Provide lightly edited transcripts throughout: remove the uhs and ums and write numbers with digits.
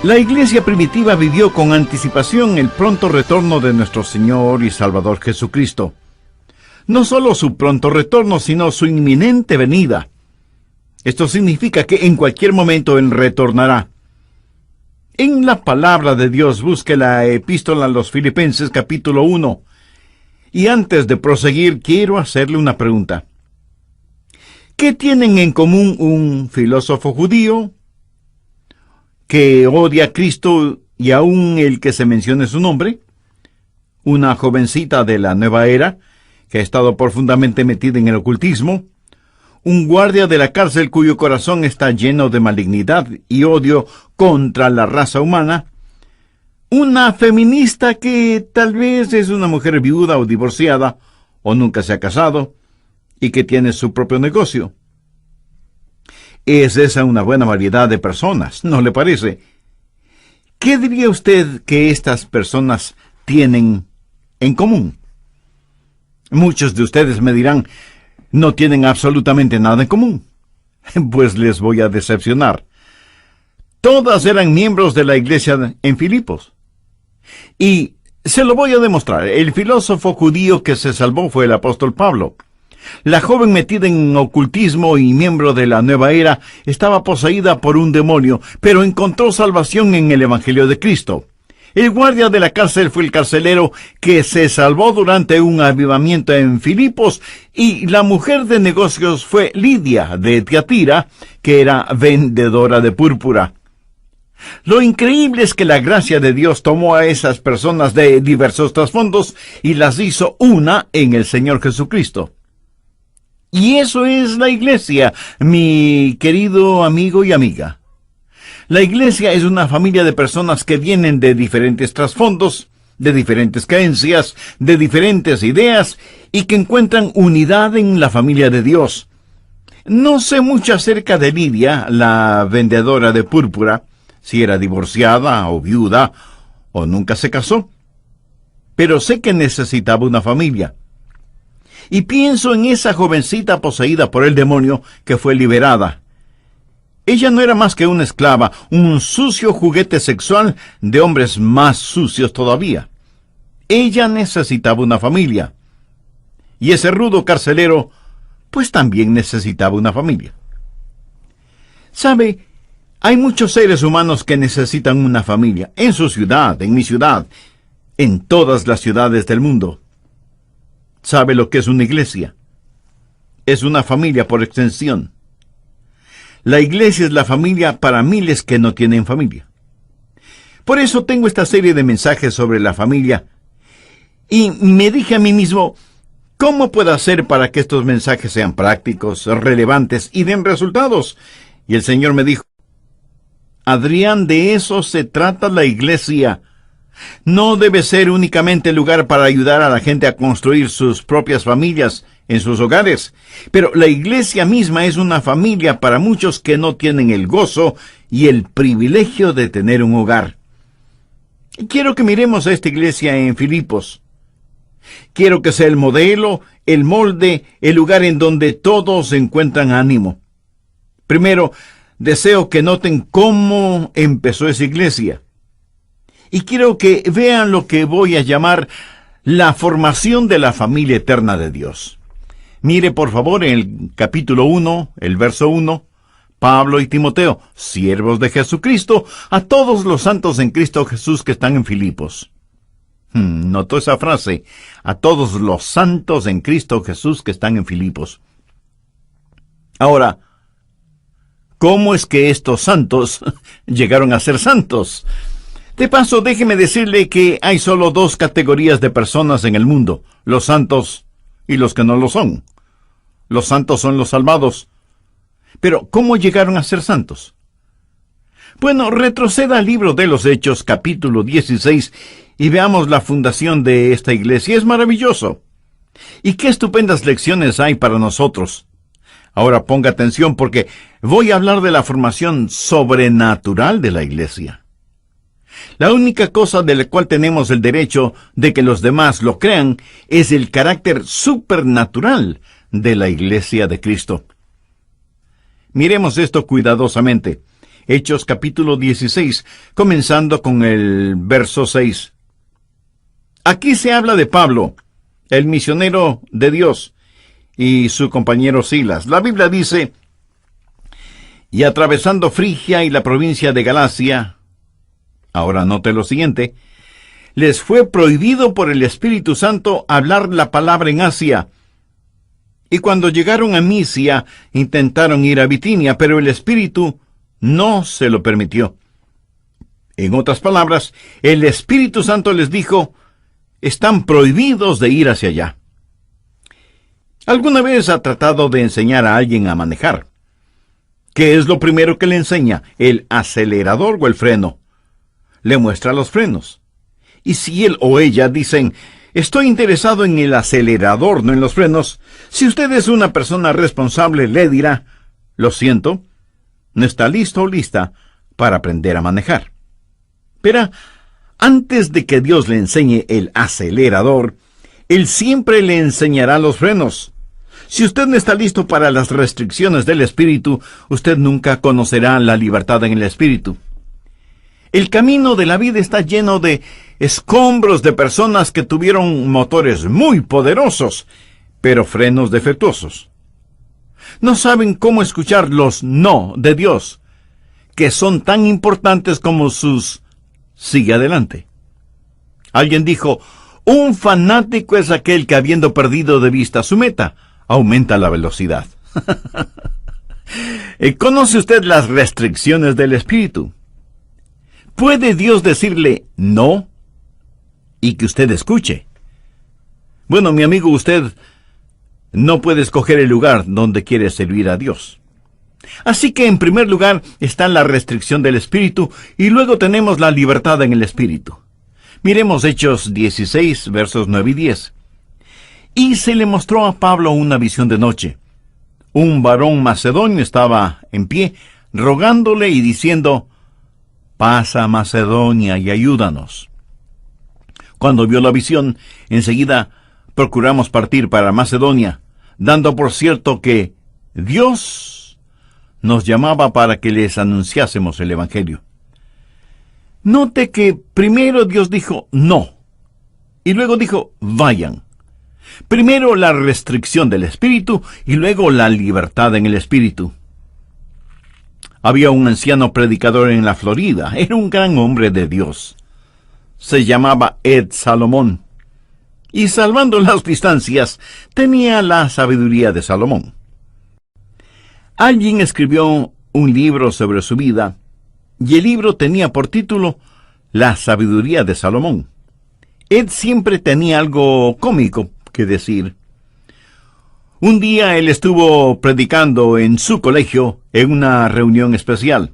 La iglesia primitiva vivió con anticipación el pronto retorno de nuestro Señor y Salvador Jesucristo. No solo su pronto retorno, sino su inminente venida. Esto significa que en cualquier momento Él retornará. En la palabra de Dios busque la epístola a los Filipenses capítulo 1. Y antes de proseguir, quiero hacerle una pregunta. ¿Qué tienen en común un filósofo judío que odia a Cristo y aún el que se mencione su nombre? Una jovencita de la nueva era que ha estado profundamente metida en el ocultismo, un guardia de la cárcel cuyo corazón está lleno de malignidad y odio contra la raza humana, una feminista que tal vez es una mujer viuda o divorciada, o nunca se ha casado, y que tiene su propio negocio. Es esa una buena variedad de personas, ¿no le parece? ¿Qué diría usted que estas personas tienen en común? Muchos de ustedes me dirán, no tienen absolutamente nada en común. Pues les voy a decepcionar. Todas eran miembros de la iglesia en Filipos. Y se lo voy a demostrar. El filósofo judío que se salvó fue el apóstol Pablo. La joven metida en ocultismo y miembro de la nueva era estaba poseída por un demonio, pero encontró salvación en el Evangelio de Cristo. El guardia de la cárcel fue el carcelero que se salvó durante un avivamiento en Filipos, y la mujer de negocios fue Lidia de Tiatira, que era vendedora de púrpura. Lo increíble es que la gracia de Dios tomó a esas personas de diversos trasfondos y las hizo una en el Señor Jesucristo. Y eso es la iglesia, mi querido amigo y amiga. La iglesia es una familia de personas que vienen de diferentes trasfondos, de diferentes creencias, de diferentes ideas, y que encuentran unidad en la familia de Dios. No sé mucho acerca de Lidia, la vendedora de púrpura, si era divorciada o viuda, o nunca se casó. Pero sé que necesitaba una familia. Y pienso en esa jovencita poseída por el demonio que fue liberada. Ella no era más que una esclava, un sucio juguete sexual de hombres más sucios todavía. Ella necesitaba una familia. Y ese rudo carcelero, pues también necesitaba una familia. ¿Sabe? Hay muchos seres humanos que necesitan una familia, en su ciudad, en mi ciudad, en todas las ciudades del mundo. ¿Sabe lo que es una iglesia? Es una familia por extensión. La iglesia es la familia para miles que no tienen familia. Por eso tengo esta serie de mensajes sobre la familia. Y me dije a mí mismo, ¿cómo puedo hacer para que estos mensajes sean prácticos, relevantes y den resultados? Y el Señor me dijo, Adrián, de eso se trata la iglesia. No debe ser únicamente el lugar para ayudar a la gente a construir sus propias familias en sus hogares, pero la iglesia misma es una familia para muchos que no tienen el gozo y el privilegio de tener un hogar. Quiero que miremos a esta iglesia en Filipos. Quiero que sea el modelo, el molde, el lugar en donde todos encuentran ánimo. Primero, deseo que noten cómo empezó esa iglesia. Y quiero que vean lo que voy a llamar la formación de la familia eterna de Dios. Mire, por favor, en el capítulo 1, el verso 1, Pablo y Timoteo, siervos de Jesucristo, a todos los santos en Cristo Jesús que están en Filipos. Notó esa frase, a todos los santos en Cristo Jesús que están en Filipos. Ahora, ¿cómo es que estos santos llegaron a ser santos? De paso, déjeme decirle que hay solo dos categorías de personas en el mundo, los santos y los que no lo son. Los santos son los salvados. Pero, ¿cómo llegaron a ser santos? Bueno, retroceda al libro de los Hechos, capítulo 16, y veamos la fundación de esta iglesia. Es maravilloso. Y qué estupendas lecciones hay para nosotros. Ahora ponga atención porque voy a hablar de la formación sobrenatural de la iglesia. La única cosa de la cual tenemos el derecho de que los demás lo crean es el carácter supernatural de la iglesia de Cristo. Miremos esto cuidadosamente. Hechos capítulo 16, comenzando con el verso 6. Aquí se habla de Pablo, el misionero de Dios, y su compañero Silas. La Biblia dice: y atravesando Frigia y la provincia de Galacia, ahora note lo siguiente, les fue prohibido por el Espíritu Santo hablar la palabra en Asia. Y cuando llegaron a Misia, intentaron ir a Bitinia, pero el Espíritu no se lo permitió. En otras palabras, el Espíritu Santo les dijo: están prohibidos de ir hacia allá. ¿Alguna vez ha tratado de enseñar a alguien a manejar? ¿Qué es lo primero que le enseña? ¿El acelerador o el freno? Le muestra los frenos. Y si él o ella dicen: estoy interesado en el acelerador, no en los frenos, si usted es una persona responsable, le dirá: lo siento, no está listo o lista para aprender a manejar. Pero antes de que Dios le enseñe el acelerador, Él siempre le enseñará los frenos. Si usted no está listo para las restricciones del Espíritu, usted nunca conocerá la libertad en el Espíritu. El camino de la vida está lleno de escombros de personas que tuvieron motores muy poderosos, pero frenos defectuosos. No saben cómo escuchar los no de Dios, que son tan importantes como sus sigue adelante. Alguien dijo: un fanático es aquel que, habiendo perdido de vista su meta, aumenta la velocidad. ¿Conoce usted las restricciones del Espíritu? ¿Puede Dios decirle no y que usted escuche? Bueno, mi amigo, usted no puede escoger el lugar donde quiere servir a Dios. Así que en primer lugar está la restricción del Espíritu y luego tenemos la libertad en el Espíritu. Miremos Hechos 16, versos 9 y 10. Y se le mostró a Pablo una visión de noche. Un varón macedonio estaba en pie, rogándole y diciendo: pasa a Macedonia y ayúdanos. Cuando vio la visión, enseguida procuramos partir para Macedonia, dando por cierto que Dios nos llamaba para que les anunciásemos el Evangelio. Note que primero Dios dijo no, y luego dijo vayan. Primero la restricción del Espíritu y luego la libertad en el Espíritu. Había un anciano predicador en la Florida. Era un gran hombre de Dios. Se llamaba Ed Salomón. Y salvando las distancias, tenía la sabiduría de Salomón. Alguien escribió un libro sobre su vida, y el libro tenía por título La sabiduría de Salomón. Ed siempre tenía algo cómico que decir. Un día él estuvo predicando en su colegio en una reunión especial.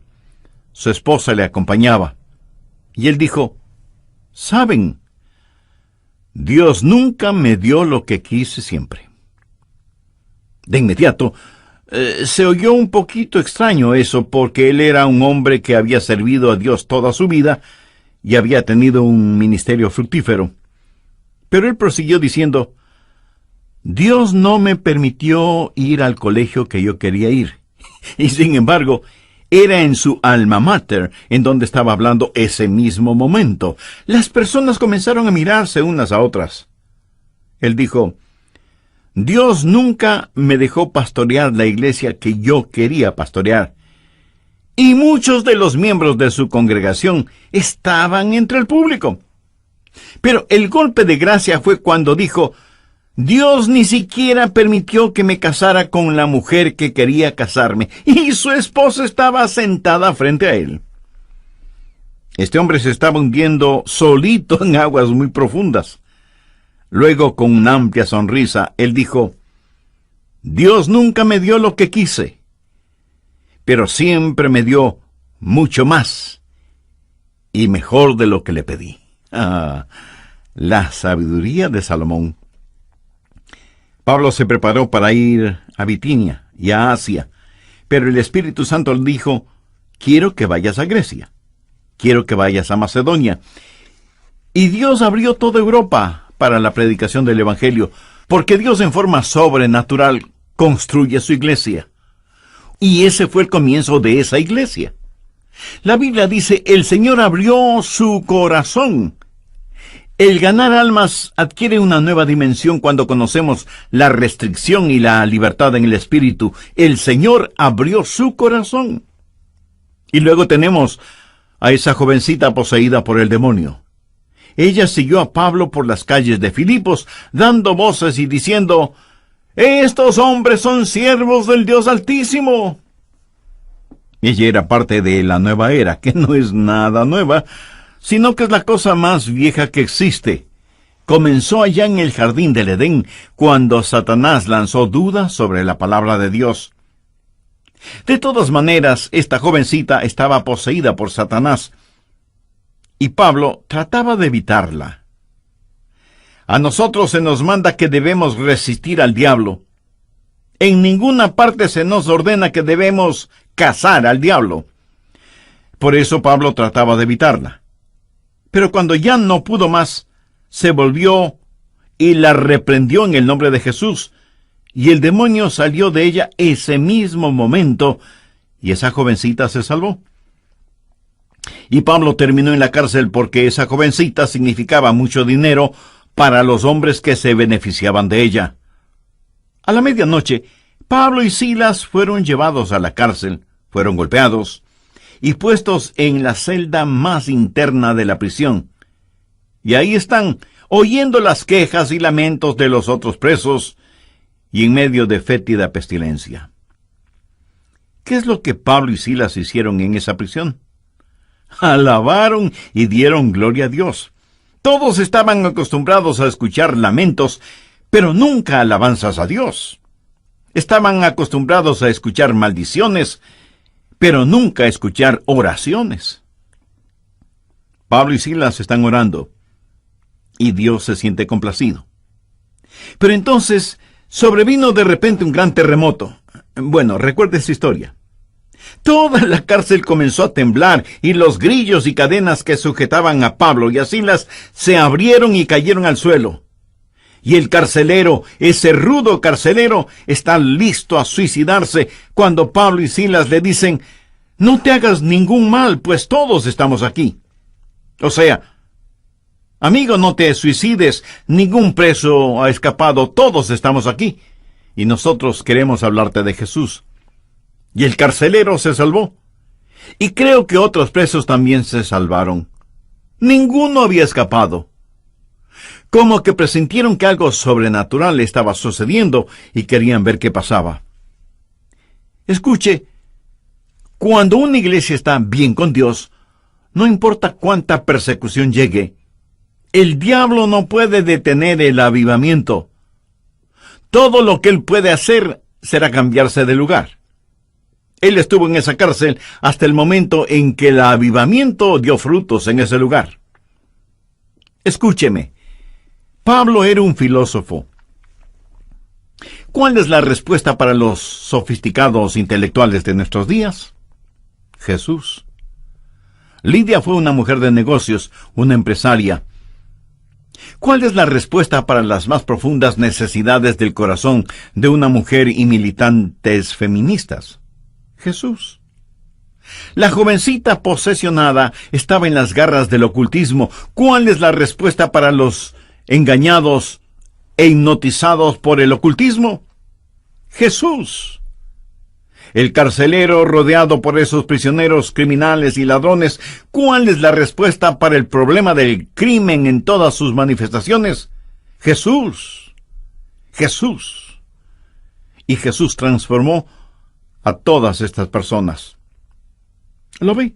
Su esposa le acompañaba. Y él dijo: ¿saben? Dios nunca me dio lo que quise siempre. De inmediato, se oyó un poquito extraño eso, porque él era un hombre que había servido a Dios toda su vida y había tenido un ministerio fructífero. Pero él prosiguió diciendo: Dios no me permitió ir al colegio que yo quería ir. Y sin embargo, era en su alma mater en donde estaba hablando ese mismo momento. Las personas comenzaron a mirarse unas a otras. Él dijo: Dios nunca me dejó pastorear la iglesia que yo quería pastorear. Y muchos de los miembros de su congregación estaban entre el público. Pero el golpe de gracia fue cuando dijo: Dios ni siquiera permitió que me casara con la mujer que quería casarme, y su esposa estaba sentada frente a él. Este hombre se estaba hundiendo solito en aguas muy profundas. Luego, con una amplia sonrisa, él dijo: Dios nunca me dio lo que quise, pero siempre me dio mucho más y mejor de lo que le pedí. La sabiduría de Salomón. Pablo se preparó para ir a Bitinia y a Asia, pero el Espíritu Santo le dijo: quiero que vayas a Grecia, quiero que vayas a Macedonia. Y Dios abrió toda Europa para la predicación del Evangelio, porque Dios en forma sobrenatural construye su iglesia. Y ese fue el comienzo de esa iglesia. La Biblia dice, el Señor abrió su corazón. El ganar almas adquiere una nueva dimensión cuando conocemos la restricción y la libertad en el Espíritu. El Señor abrió su corazón. Y luego tenemos a esa jovencita poseída por el demonio. Ella siguió a Pablo por las calles de Filipos, dando voces y diciendo, «Estos hombres son siervos del Dios Altísimo». Ella era parte de la nueva era, que no es nada nueva, sino que es la cosa más vieja que existe. Comenzó allá en el jardín del Edén, cuando Satanás lanzó dudas sobre la palabra de Dios. De todas maneras, esta jovencita estaba poseída por Satanás, y Pablo trataba de evitarla. A nosotros se nos manda que debemos resistir al diablo. En ninguna parte se nos ordena que debemos cazar al diablo. Por eso Pablo trataba de evitarla. Pero cuando ya no pudo más, se volvió y la reprendió en el nombre de Jesús, y el demonio salió de ella ese mismo momento, y esa jovencita se salvó. Y Pablo terminó en la cárcel porque esa jovencita significaba mucho dinero para los hombres que se beneficiaban de ella. A la medianoche, Pablo y Silas fueron llevados a la cárcel, fueron golpeados y puestos en la celda más interna de la prisión. Y ahí están, oyendo las quejas y lamentos de los otros presos, y en medio de fétida pestilencia. ¿Qué es lo que Pablo y Silas hicieron en esa prisión? Alabaron y dieron gloria a Dios. Todos estaban acostumbrados a escuchar lamentos, pero nunca alabanzas a Dios. Estaban acostumbrados a escuchar maldiciones, pero nunca a escuchar oraciones. Pablo y Silas están orando, y Dios se siente complacido. Pero entonces sobrevino de repente un gran terremoto. Bueno, recuerda esta historia. Toda la cárcel comenzó a temblar, y los grillos y cadenas que sujetaban a Pablo y a Silas se abrieron y cayeron al suelo. Y el carcelero, ese rudo carcelero, está listo a suicidarse cuando Pablo y Silas le dicen, «No te hagas ningún mal, pues todos estamos aquí». O sea, amigo, no te suicides, ningún preso ha escapado, todos estamos aquí, y nosotros queremos hablarte de Jesús. Y el carcelero se salvó, y creo que otros presos también se salvaron. Ninguno había escapado. Como que presintieron que algo sobrenatural estaba sucediendo y querían ver qué pasaba. Escuche, cuando una iglesia está bien con Dios, no importa cuánta persecución llegue, el diablo no puede detener el avivamiento. Todo lo que él puede hacer será cambiarse de lugar. Él estuvo en esa cárcel hasta el momento en que el avivamiento dio frutos en ese lugar. Escúcheme, Pablo era un filósofo. ¿Cuál es la respuesta para los sofisticados intelectuales de nuestros días? Jesús. Lidia fue una mujer de negocios, una empresaria. ¿Cuál es la respuesta para las más profundas necesidades del corazón de una mujer y militantes feministas? Jesús. La jovencita posesionada estaba en las garras del ocultismo. ¿Cuál es la respuesta para los engañados e hipnotizados por el ocultismo? Jesús. El carcelero rodeado por esos prisioneros criminales y ladrones, ¿cuál es la respuesta para el problema del crimen en todas sus manifestaciones? Jesús. Jesús. Y Jesús transformó a todas estas personas. ¿Lo ve?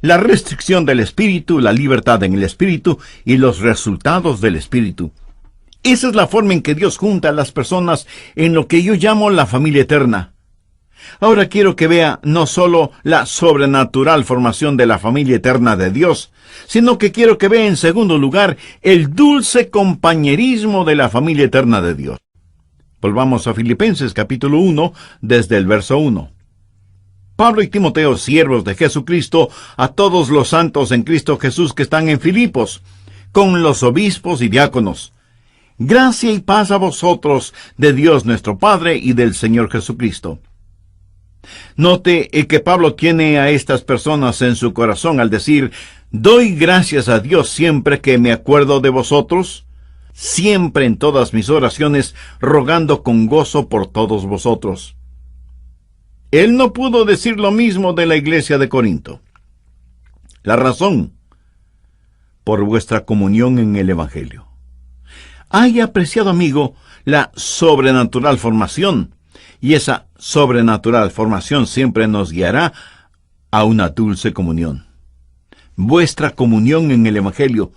La restricción del Espíritu, la libertad en el Espíritu y los resultados del Espíritu. Esa es la forma en que Dios junta a las personas en lo que yo llamo la familia eterna. Ahora quiero que vea no solo la sobrenatural formación de la familia eterna de Dios, sino que quiero que vea en segundo lugar el dulce compañerismo de la familia eterna de Dios. Volvamos a Filipenses capítulo 1, desde el verso 1. Pablo y Timoteo, siervos de Jesucristo, a todos los santos en Cristo Jesús que están en Filipos, con los obispos y diáconos. Gracia y paz a vosotros, de Dios nuestro Padre y del Señor Jesucristo. Note que Pablo tiene a estas personas en su corazón al decir: doy gracias a Dios siempre que me acuerdo de vosotros, siempre en todas mis oraciones, rogando con gozo por todos vosotros. Él no pudo decir lo mismo de la iglesia de Corinto. La razón: por vuestra comunión en el Evangelio. Haya apreciado, amigo, la sobrenatural formación, y esa sobrenatural formación siempre nos guiará a una dulce comunión. Vuestra comunión en el Evangelio.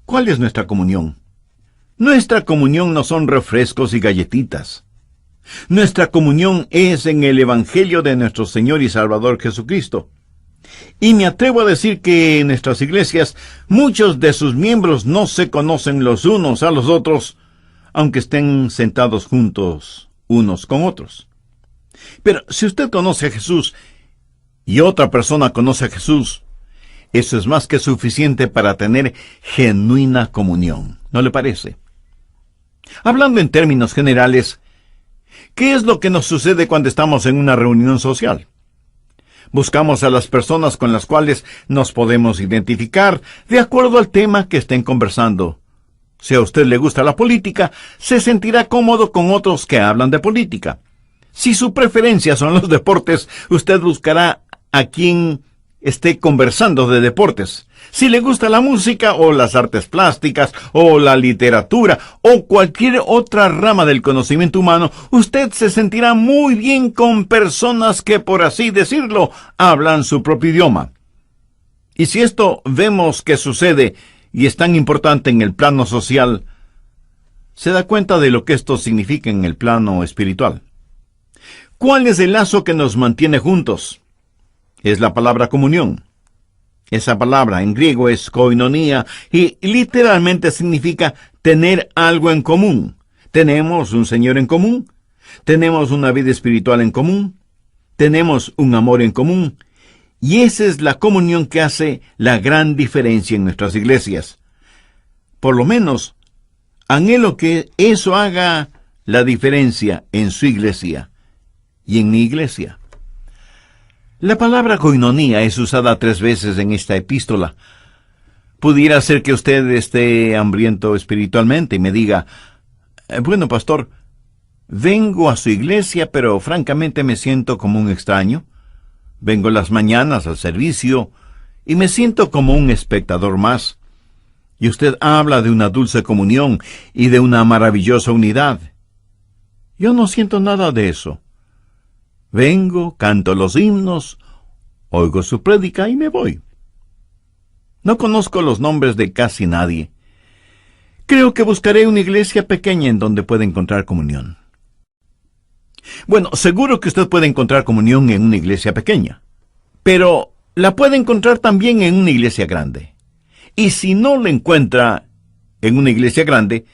¿Cuál es nuestra comunión? Nuestra comunión no son refrescos y galletitas. Nuestra comunión es en el Evangelio de nuestro Señor y Salvador Jesucristo. Y me atrevo a decir que en nuestras iglesias muchos de sus miembros no se conocen los unos a los otros, aunque estén sentados juntos unos con otros. Pero si usted conoce a Jesús y otra persona conoce a Jesús, eso es más que suficiente para tener genuina comunión, ¿no le parece? Hablando en términos generales, ¿qué es lo que nos sucede cuando estamos en una reunión social? Buscamos a las personas con las cuales nos podemos identificar de acuerdo al tema que estén conversando. Si a usted le gusta la política, se sentirá cómodo con otros que hablan de política. Si su preferencia son los deportes, usted buscará a quien esté conversando de deportes. Si le gusta la música o las artes plásticas o la literatura o cualquier otra rama del conocimiento humano, usted se sentirá muy bien con personas que, por así decirlo, hablan su propio idioma. Y si esto vemos que sucede y es tan importante en el plano social, se da cuenta de lo que esto significa en el plano espiritual. ¿Cuál es el lazo que nos mantiene juntos? Es la palabra comunión. Esa palabra en griego es koinonia y literalmente significa tener algo en común. Tenemos un Señor en común, tenemos una vida espiritual en común, tenemos un amor en común, y esa es la comunión que hace la gran diferencia en nuestras iglesias. Por lo menos, anhelo que eso haga la diferencia en su iglesia y en mi iglesia. La palabra koinonia es usada 3 veces en esta epístola. Pudiera ser que usted esté hambriento espiritualmente y me diga: bueno, pastor, vengo a su iglesia, pero francamente me siento como un extraño. Vengo las mañanas al servicio y me siento como un espectador más. Y usted habla de una dulce comunión y de una maravillosa unidad. Yo no siento nada de eso. Vengo, canto los himnos, oigo su prédica y me voy. No conozco los nombres de casi nadie. Creo que buscaré una iglesia pequeña en donde pueda encontrar comunión. Bueno, seguro que usted puede encontrar comunión en una iglesia pequeña, pero la puede encontrar también en una iglesia grande. Y si no la encuentra en una iglesia grande,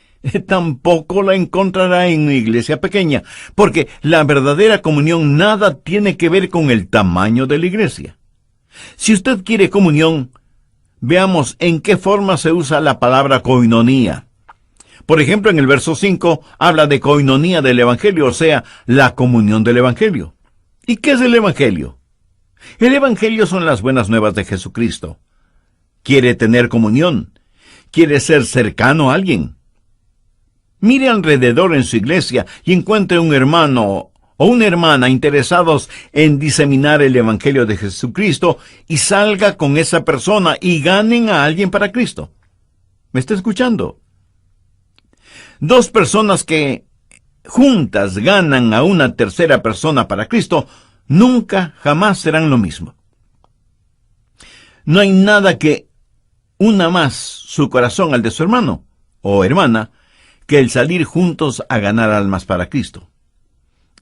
tampoco la encontrará en una iglesia pequeña, porque la verdadera comunión nada tiene que ver con el tamaño de la iglesia. Si usted quiere comunión, veamos en qué forma se usa la palabra koinonia. Por ejemplo, en el verso 5 habla de koinonia del Evangelio, o sea, la comunión del Evangelio. ¿Y qué es el Evangelio? El Evangelio son las buenas nuevas de Jesucristo. ¿Quiere tener comunión? ¿Quiere ser cercano a alguien? Mire alrededor en su iglesia y encuentre un hermano o una hermana interesados en diseminar el Evangelio de Jesucristo y salga con esa persona y ganen a alguien para Cristo. ¿Me está escuchando? 2 personas que juntas ganan a una tercera persona para Cristo nunca, jamás serán lo mismo. No hay nada que una más su corazón al de su hermano o hermana que el salir juntos a ganar almas para Cristo.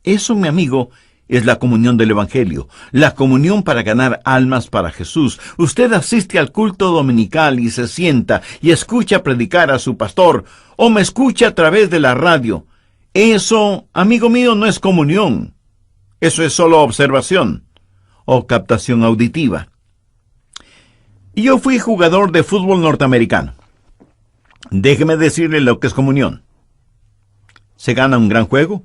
Eso, mi amigo, es la comunión del Evangelio, la comunión para ganar almas para Jesús. Usted asiste al culto dominical y se sienta y escucha predicar a su pastor, o me escucha a través de la radio. Eso, amigo mío, no es comunión. Eso es solo observación o captación auditiva. Yo fui jugador de fútbol norteamericano. Déjeme decirle lo que es comunión. Se gana un gran juego,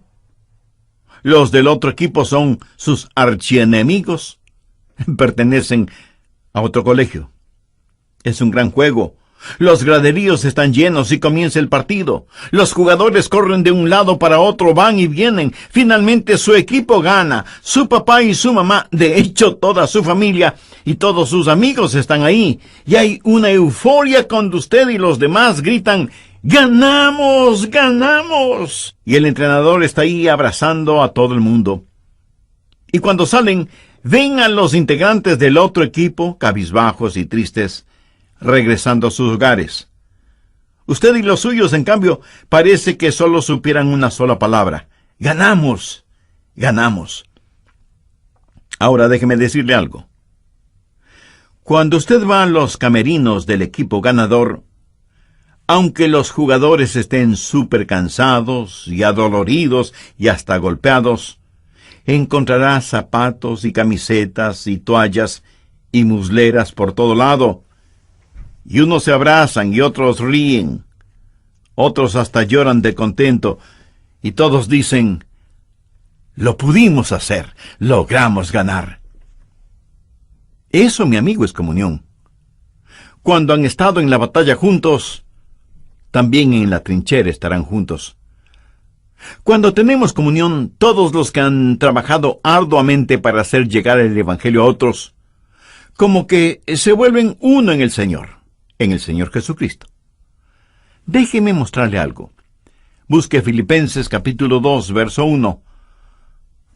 Los del otro equipo son sus archienemigos. Pertenecen a otro colegio. Es un gran juego. Los graderíos están llenos y comienza el partido. Los jugadores corren de un lado para otro, van y vienen. Finalmente su equipo gana. Su papá y su mamá, de hecho toda su familia y todos sus amigos están ahí. Y hay una euforia cuando usted y los demás gritan: ¡Ganamos! ¡Ganamos! Y el entrenador está ahí abrazando a todo el mundo. Y cuando salen, ven a los integrantes del otro equipo, cabizbajos y tristes, regresando a sus hogares. Usted y los suyos, en cambio, parece que solo supieran una sola palabra: ¡ganamos! ¡Ganamos! Ahora déjeme decirle algo. Cuando usted va a los camerinos del equipo ganador, aunque los jugadores estén súper cansados y adoloridos y hasta golpeados, encontrará zapatos y camisetas y toallas y musleras por todo lado. Y unos se abrazan y otros ríen. Otros hasta lloran de contento. Y todos dicen: lo pudimos hacer, logramos ganar. Eso, mi amigo, es comunión. Cuando han estado en la batalla juntos, también en la trinchera estarán juntos. Cuando tenemos comunión, todos los que han trabajado arduamente para hacer llegar el Evangelio a otros, como que se vuelven uno en el Señor Jesucristo. Déjeme mostrarle algo. Busque Filipenses capítulo 2, verso 1.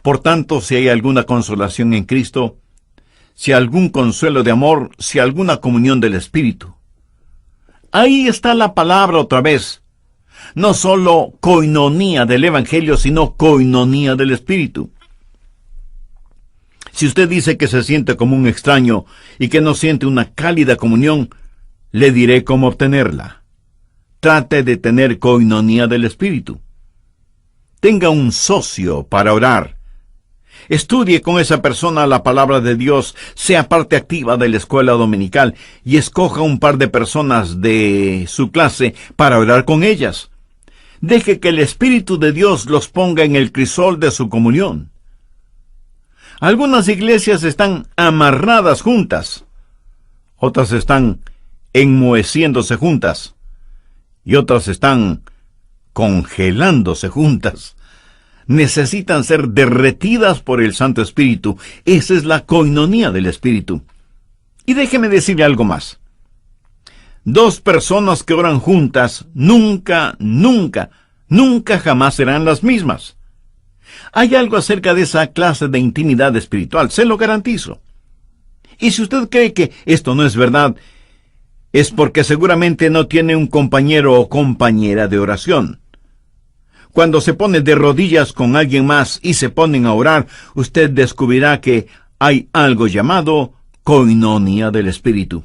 Por tanto, si hay alguna consolación en Cristo, si algún consuelo de amor, si alguna comunión del Espíritu. Ahí está la palabra otra vez. No solo coinonía del Evangelio, sino coinonía del Espíritu. Si usted dice que se siente como un extraño y que no siente una cálida comunión, le diré cómo obtenerla. Trate de tener coinonía del Espíritu. Tenga un socio para orar. Estudie con esa persona la palabra de Dios, sea parte activa de la escuela dominical y escoja un par de personas de su clase para orar con ellas. Deje que el Espíritu de Dios los ponga en el crisol de su comunión. Algunas iglesias están amarradas juntas, otras están enmoheciéndose juntas y otras están congelándose juntas. Necesitan ser derretidas por el Santo Espíritu. Esa es la coinonía del Espíritu. Y déjeme decirle algo más. Dos personas que oran juntas nunca jamás serán las mismas. Hay algo acerca de esa clase de intimidad espiritual, se lo garantizo. Y si usted cree que esto no es verdad, es porque seguramente no tiene un compañero o compañera de oración. Cuando se pone de rodillas con alguien más y se ponen a orar, usted descubrirá que hay algo llamado coinonía del Espíritu.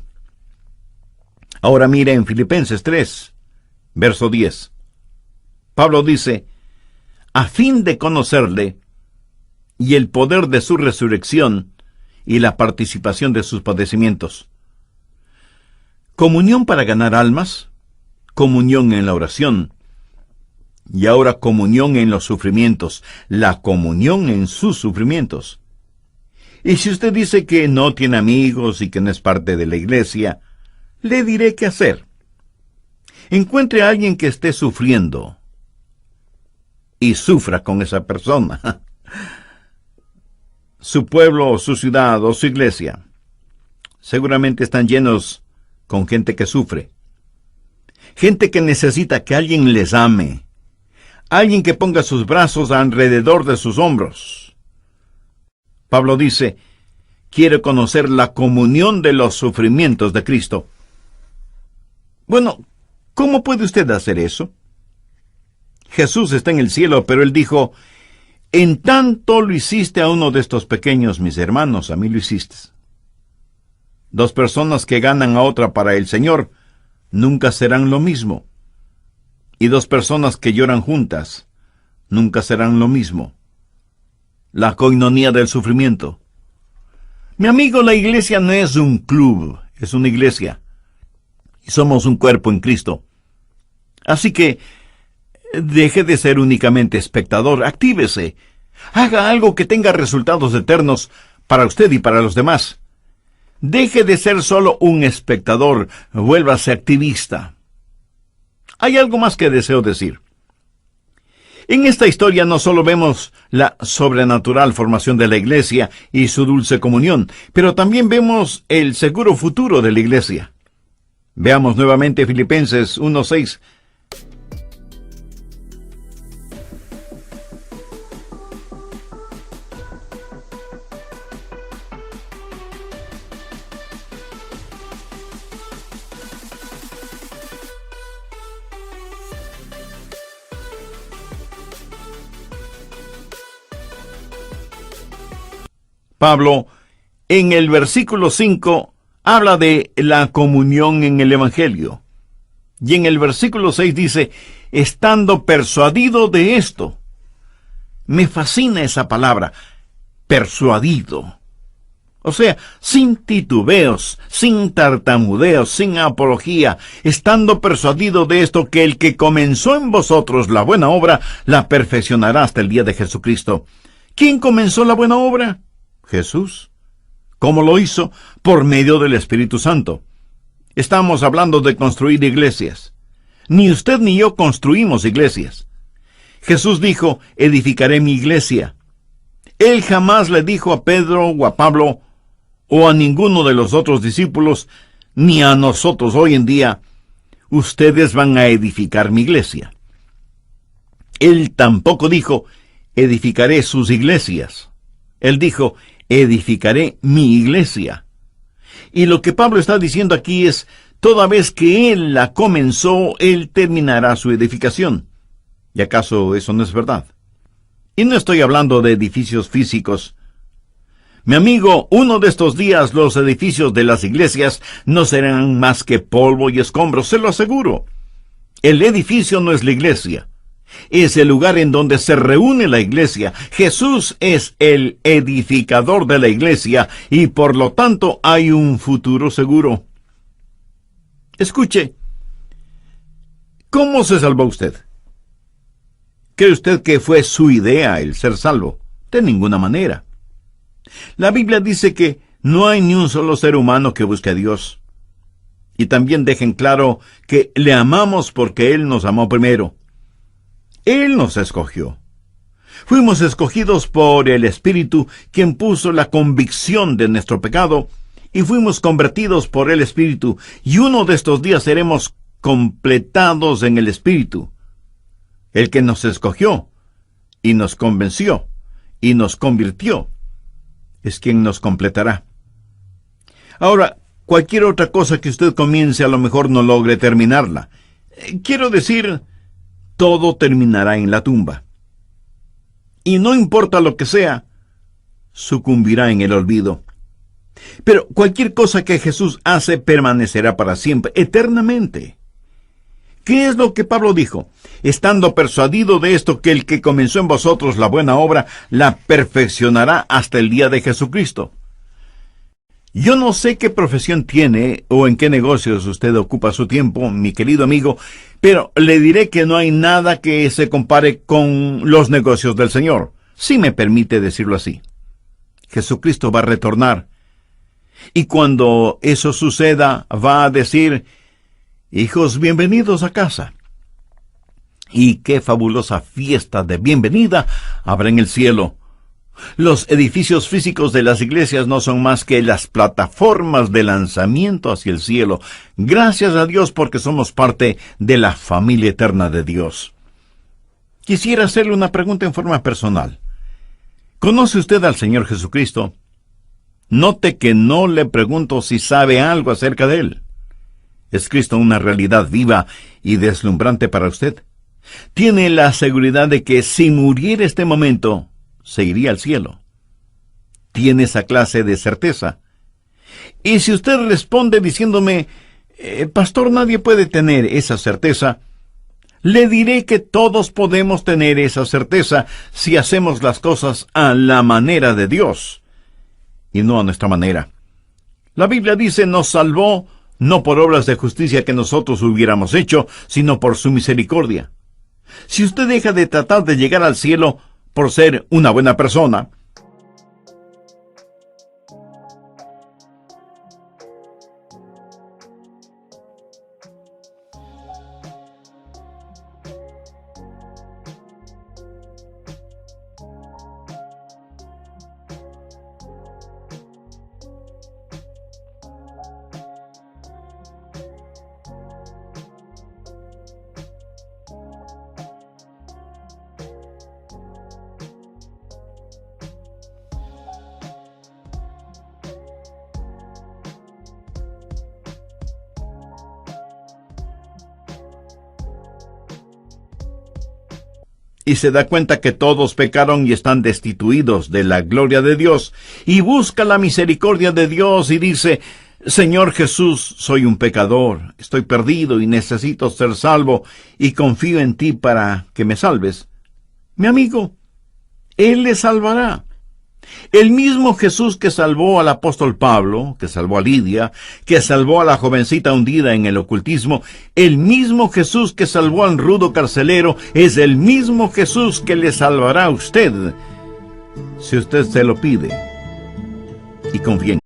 Ahora mire en Filipenses 3, verso 10. Pablo dice: a fin de conocerle y el poder de su resurrección y la participación de sus padecimientos. Comunión para ganar almas, comunión en la oración, y ahora comunión en los sufrimientos, la comunión en sus sufrimientos. Y si usted dice que no tiene amigos y que no es parte de la iglesia, le diré qué hacer. Encuentre a alguien que esté sufriendo y sufra con esa persona. Su pueblo o su ciudad o su iglesia seguramente están llenos con gente que sufre. Gente que necesita que alguien les ame. Alguien que ponga sus brazos alrededor de sus hombros. Pablo dice: quiere conocer la comunión de los sufrimientos de Cristo. Bueno, ¿cómo puede usted hacer eso? Jesús está en el cielo, pero él dijo: en tanto lo hiciste a uno de estos pequeños, mis hermanos, a mí lo hiciste. Dos personas que ganan a otra para el Señor nunca serán lo mismo. Y dos personas que lloran juntas nunca serán lo mismo. La coinonía del sufrimiento. Mi amigo, la iglesia no es un club, es una iglesia. Y somos un cuerpo en Cristo. Así que deje de ser únicamente espectador, actívese. Haga algo que tenga resultados eternos para usted y para los demás. Deje de ser solo un espectador, vuélvase activista. Hay algo más que deseo decir. En esta historia no solo vemos la sobrenatural formación de la iglesia y su dulce comunión, pero también vemos el seguro futuro de la iglesia. Veamos nuevamente Filipenses 1:6. Pablo, en el versículo 5, habla de la comunión en el Evangelio. Y en el versículo 6 dice, estando persuadido de esto. Me fascina esa palabra, persuadido. O sea, sin titubeos, sin tartamudeos, sin apología, estando persuadido de esto, que el que comenzó en vosotros la buena obra, la perfeccionará hasta el día de Jesucristo. ¿Quién comenzó la buena obra? Jesús. ¿Cómo lo hizo? Por medio del Espíritu Santo. Estamos hablando de construir iglesias. Ni usted ni yo construimos iglesias. Jesús dijo, edificaré mi iglesia. Él jamás le dijo a Pedro o a Pablo o a ninguno de los otros discípulos, ni a nosotros hoy en día, ustedes van a edificar mi iglesia. Él tampoco dijo, edificaré sus iglesias. Él dijo, edificaré mi iglesia. Y lo que Pablo está diciendo aquí es, toda vez que Él la comenzó, Él terminará su edificación. ¿Y acaso eso no es verdad? Y no estoy hablando de edificios físicos. Mi amigo, uno de estos días los edificios de las iglesias no serán más que polvo y escombros, se lo aseguro. El edificio no es la iglesia. Es el lugar en donde se reúne la iglesia. Jesús es el edificador de la iglesia y por lo tanto hay un futuro seguro. Escuche, ¿cómo se salvó usted? ¿Cree usted que fue su idea el ser salvo? De ninguna manera. La Biblia dice que no hay ni un solo ser humano que busque a Dios. Y también dejen claro que le amamos porque Él nos amó primero. Él nos escogió. Fuimos escogidos por el Espíritu, quien puso la convicción de nuestro pecado, y fuimos convertidos por el Espíritu, y uno de estos días seremos completados en el Espíritu. El que nos escogió, y nos convenció, y nos convirtió, es quien nos completará. Ahora, cualquier otra cosa que usted comience a lo mejor no logre terminarla. Quiero decir, todo terminará en la tumba. Y no importa lo que sea, sucumbirá en el olvido. Pero cualquier cosa que Jesús hace permanecerá para siempre, eternamente. ¿Qué es lo que Pablo dijo? Estando persuadido de esto, que el que comenzó en vosotros la buena obra, la perfeccionará hasta el día de Jesucristo. Yo no sé qué profesión tiene o en qué negocios usted ocupa su tiempo, mi querido amigo, pero le diré que no hay nada que se compare con los negocios del Señor, si me permite decirlo así. Jesucristo va a retornar, y cuando eso suceda, va a decir, hijos, bienvenidos a casa. Y qué fabulosa fiesta de bienvenida habrá en el cielo. Los edificios físicos de las iglesias no son más que las plataformas de lanzamiento hacia el cielo. Gracias a Dios porque somos parte de la familia eterna de Dios. Quisiera hacerle una pregunta en forma personal. ¿Conoce usted al Señor Jesucristo? Note que no le pregunto si sabe algo acerca de Él. ¿Es Cristo una realidad viva y deslumbrante para usted? ¿Tiene la seguridad de que si muriera este momento, se iría al cielo? ¿Tiene esa clase de certeza? Y si usted responde diciéndome, pastor, nadie puede tener esa certeza, le diré que todos podemos tener esa certeza si hacemos las cosas a la manera de Dios y no a nuestra manera. La Biblia dice, nos salvó no por obras de justicia que nosotros hubiéramos hecho, sino por su misericordia. Si usted deja de tratar de llegar al cielo por ser una buena persona. Y se da cuenta que todos pecaron y están destituidos de la gloria de Dios, y busca la misericordia de Dios y dice: Señor Jesús, soy un pecador, estoy perdido y necesito ser salvo, y confío en ti para que me salves. Mi amigo, Él le salvará. El mismo Jesús que salvó al apóstol Pablo, que salvó a Lidia, que salvó a la jovencita hundida en el ocultismo, el mismo Jesús que salvó al rudo carcelero, es el mismo Jesús que le salvará a usted, si usted se lo pide y confía en